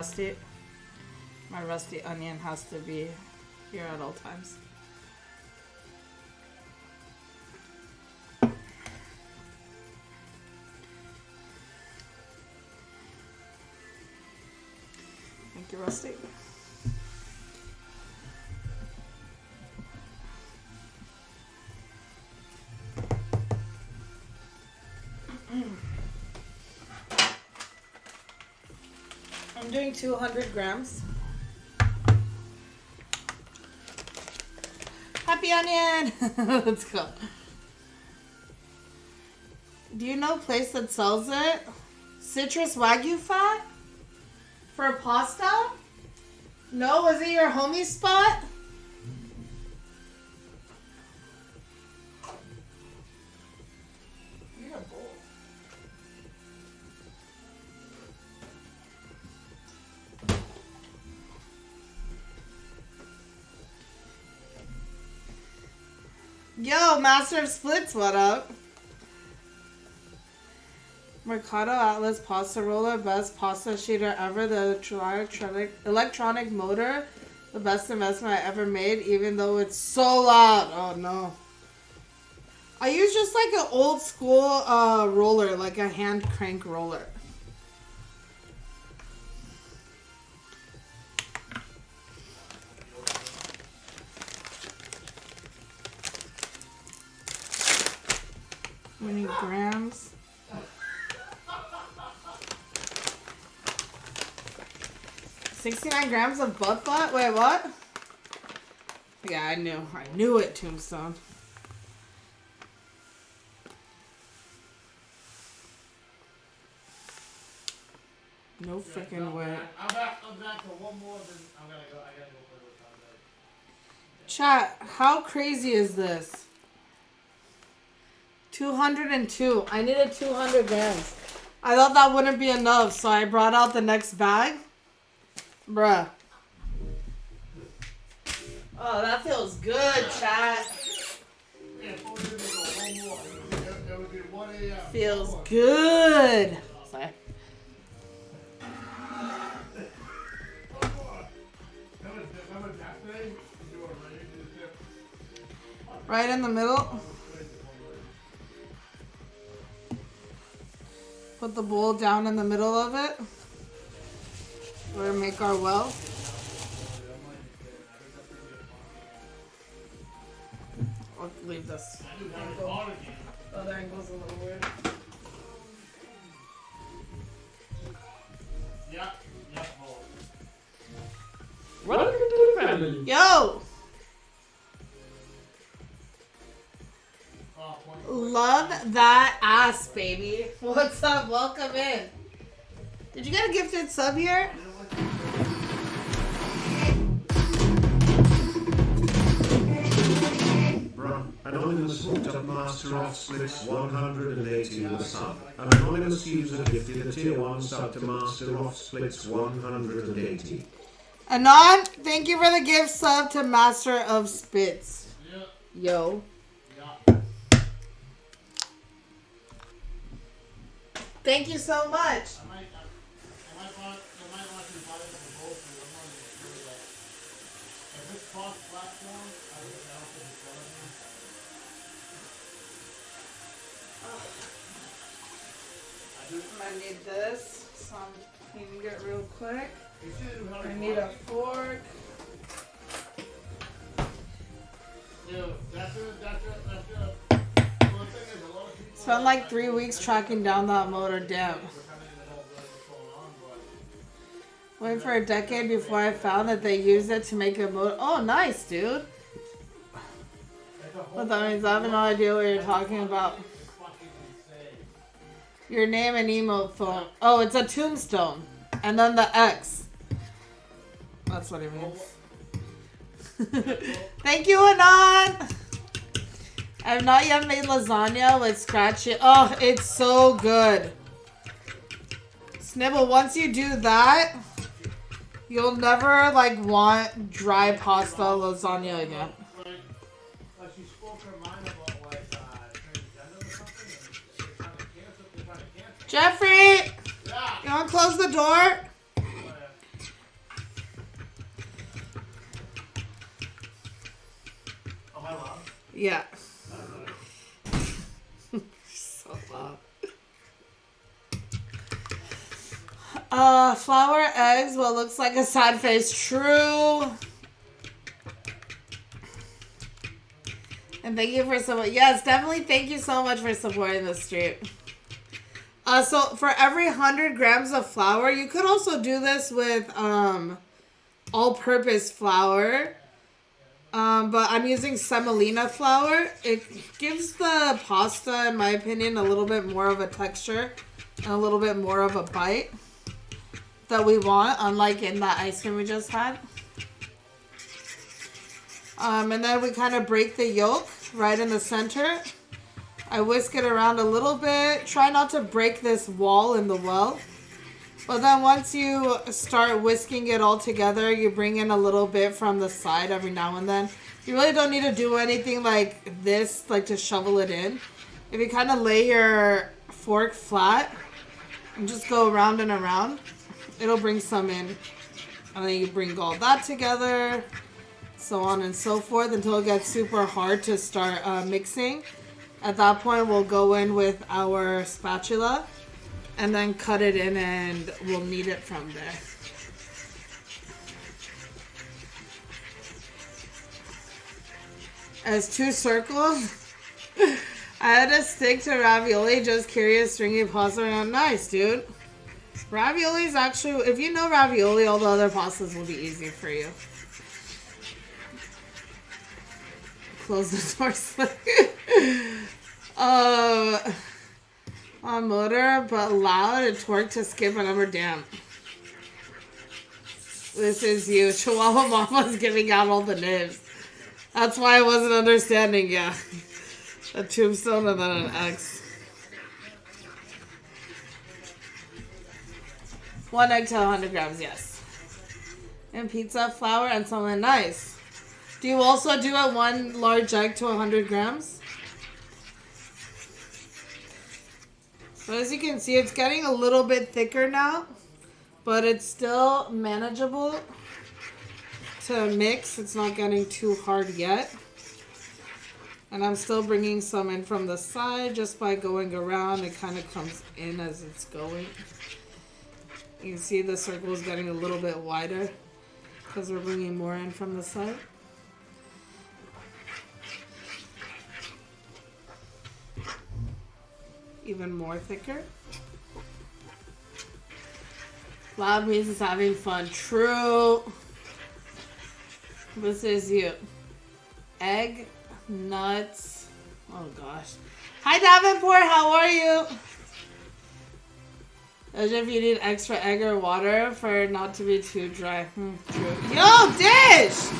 Rusty. My rusty onion has to be here at all times. Thank you, Rusty. I'm doing 200 grams. Happy onion! Let's go. Do you know a place that sells it? Citrus Wagyu fat? For pasta? No? Was it your homie spot? You're a bowl. Yo, Master of Splits, what up? Mercado Atlas pasta roller, best pasta sheeter ever. The electronic motor, the best investment I ever made, even though it's so loud. Oh no. I use just like an old school roller, like a hand crank roller. How many grams? 69 grams of butt. Wait, what? Yeah, I knew it, Tombstone. No freaking way. I'm back for one more, then I gotta go play with Tom. Chat, how crazy is this? 202. I needed 200 grams. I thought that wouldn't be enough, so I brought out the next bag. Bruh. Oh, that feels good, chat. Feels good. Sorry. Right in the middle. Put the bowl down in the middle of it. We're gonna make our well. I'll leave this angle. The other angle's a little weird. Yeah. Welcome to the family. Yo! Love that ass, baby. What's up? Welcome in. Did you get a gifted sub here? Anonymous hooked up Master of Splits 180 with a sub. An anonymous user gifted a tier 1 sub to Master of Splits 180. Anon, thank you for the gift sub to Master of Spits. Yeah. Yo. Yeah. Thank you so much. I might want to buy it for both of you. I'm not even sure that. If it's cross-platform, I don't think it's one of them. I need this. So I'm cleaning it real quick. I need a fork. Yeah, that's it. Spent like 3 weeks tracking down that motor. Damn. Wait for a decade before I found that they used it to make a motor. Oh, nice, dude. What that means, I have no idea what you're talking about. Your name and emote phone. Oh, it's a tombstone. And then the X. That's what it means. Thank you, Anon! I have not yet made lasagna with scratch it. Oh, it's so good. Snibble, once you do that, you'll never like want dry pasta lasagna again. She spoke her mind about like transgender or something, and they're trying to cancel. Jeffrey! Yeah. You want to close the door? Yeah. So loud. Flour, eggs, what looks like a sad face. True. And thank you for support. Yes, definitely thank you so much for supporting the stream. So for every 100 grams of flour, you could also do this with all-purpose flour. But I'm using semolina flour. It gives the pasta, in my opinion, a little bit more of a texture and a little bit more of a bite that we want, unlike in that ice cream we just had. And then we kind of break the yolk right in the center. I whisk it around a little bit. Try not to break this wall in the well. But then once you start whisking it all together, you bring in a little bit from the side every now and then. You really don't need to do anything like this, like to shovel it in. If you kind of lay your fork flat and just go around and around, it'll bring some in. And then you bring all that together, so on and so forth, until it gets super hard to start mixing. At that point, we'll go in with our spatula and then cut it in, and we'll knead it from there. As 2 circles, I had to stick to ravioli, just curious, stringy pasta around. Nice, dude. Ravioli is actually, if you know ravioli, all the other pastas will be easy for you. Close the door slick. On motor, but loud and torque to skip a number. Damn. This is you. Chihuahua Mama's giving out all the names. That's why I wasn't understanding, yeah. A tombstone and then an X. 1 egg to 100 grams, yes. And pizza flour and something nice. Do you also do it 1 large egg to 100 grams? So as you can see, it's getting a little bit thicker now, but it's still manageable to mix. It's not getting too hard yet. And I'm still bringing some in from the side just by going around. It kind of comes in as it's going. You can see the circle is getting a little bit wider because we're bringing more in from the side. Even more thicker. Loud means it's having fun. True. This is you. Egg, nuts. Oh gosh. Hi Davenport, how are you? As if you need extra egg or water for it not to be too dry. True. Yo, Dish!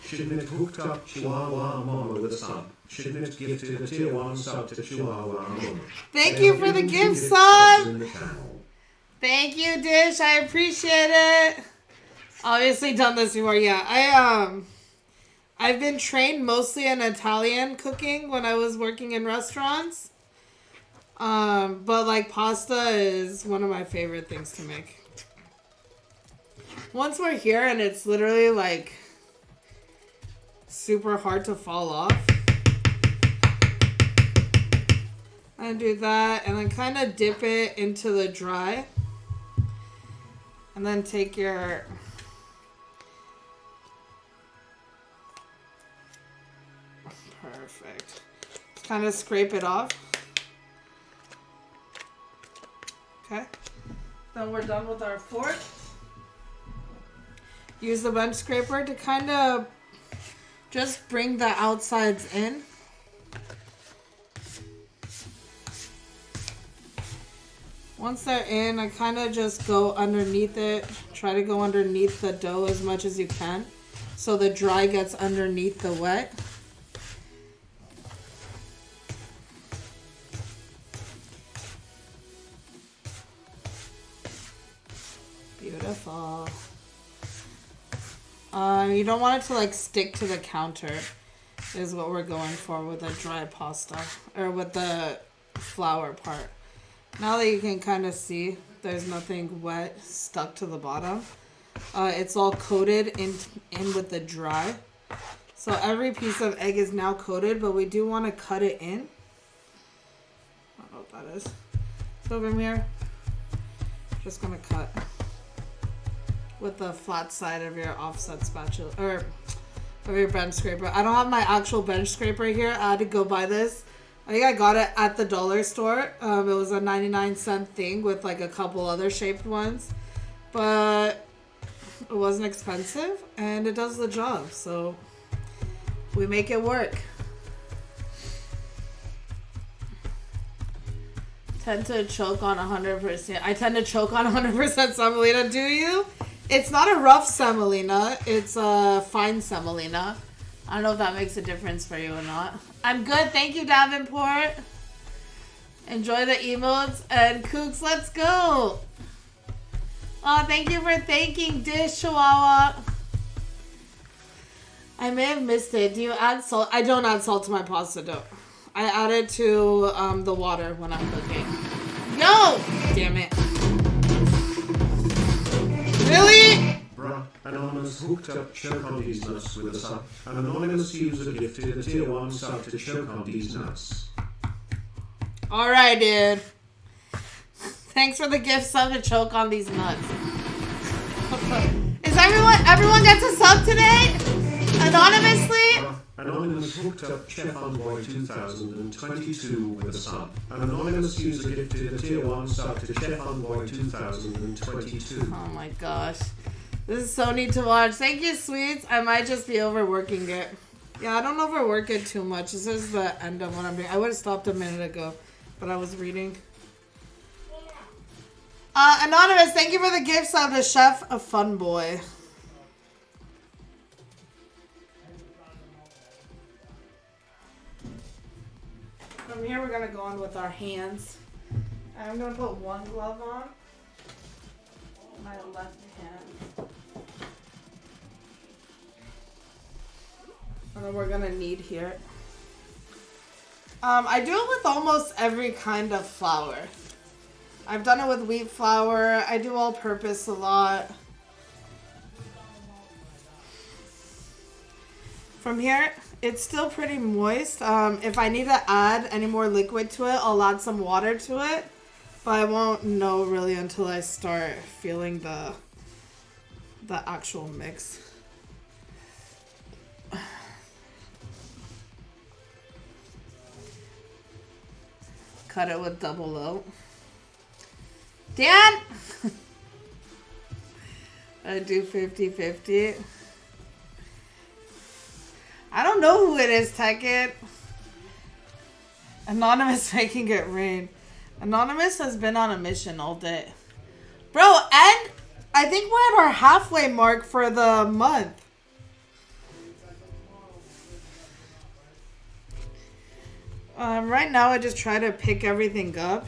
Shipment hooked up Chihuahua Mama with a sub. Shipment gifted a tier 1 sub to Chihuahua Mama. Thank you for the gift sub! Thank you, Dish. I appreciate it. Obviously done this before. Yeah, I've been trained mostly in Italian cooking when I was working in restaurants. But like pasta is one of my favorite things to make. Once we're here and it's literally like super hard to fall off, I do that and then kind of dip it into the dry. And then take your perfect. Kind of scrape it off. Okay. Then we're done with our fork. Use the bench scraper to kind of just bring the outsides in. Once they're in, I kind of just go underneath it. Try to go underneath the dough as much as you can, so the dry gets underneath the wet. Beautiful. You don't want it to like stick to the counter, is what we're going for with the dry pasta, or with the flour part. Now that you can kind of see there's nothing wet stuck to the bottom, it's all coated in with the dry. So every piece of egg is now coated, but we do want to cut it in. I don't know what that is. So from here, just gonna cut with the flat side of your offset spatula, or of your bench scraper. I don't have my actual bench scraper here. I had to go buy this. I think I got it at the dollar store. It was a 99-cent thing with like a couple other shaped ones. But it wasn't expensive and it does the job. So we make it work. Tend to choke on 100%. I tend to choke on 100% semolina. Do you? It's not a rough semolina. It's a fine semolina. I don't know if that makes a difference for you or not. I'm good. Thank you, Davenport. Enjoy the emotes. And Kooks, let's go. Oh, thank you for thanking Dish Chihuahua. I may have missed it. Do you add salt? I don't add salt to my pasta dough. I add it to the water when I'm cooking. Yo! Damn it. Really? Bruh, Anonymous hooked up choke on these nuts with a sub. An anonymous user gifted a tier 1 sub to choke on these nuts. Alright, dude. Thanks for the gift sub to choke on these nuts. Is everyone gets a sub today? Anonymously? Anonymous hooked up Chef Envoy 2022 with a sub. An anonymous user gifted a tier 1 sub to Chef Envoy 2022. Oh my gosh. This is so neat to watch. Thank you, sweets. I might just be overworking it. Yeah, I don't overwork it too much. This is the end of what I'm doing. I would have stopped a minute ago, but I was reading. Anonymous, thank you for the gift sub to Chef a Fun Boy. From here, we're going to go on with our hands. I'm going to put one glove on my left hand. And then we're going to knead here. I do it with almost every kind of flour. I've done it with wheat flour. I do all-purpose a lot. From here, it's still pretty moist. If I need to add any more liquid to it, I'll add some water to it. But I won't know really until I start feeling the actual mix. Cut it with double O. Dan! I do 50-50. I don't know who it is, Tekken. Anonymous making it rain. Anonymous has been on a mission all day. Bro, and I think we're at our halfway mark for the month. Right now I just try to pick everything up.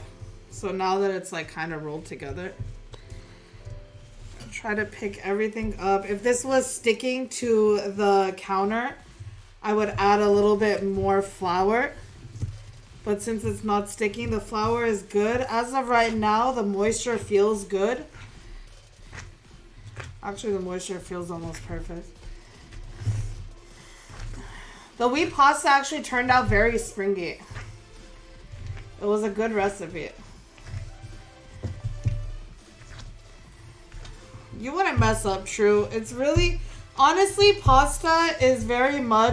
So now that it's like kind of rolled together. Try to pick everything up. If this was sticking to the counter, I would add a little bit more flour. But since it's not sticking, the flour is good. As of right now, the moisture feels good. Actually, the moisture feels almost perfect. The wheat pasta actually turned out very springy. It was a good recipe. You wouldn't mess up, True. It's really, honestly, pasta is very much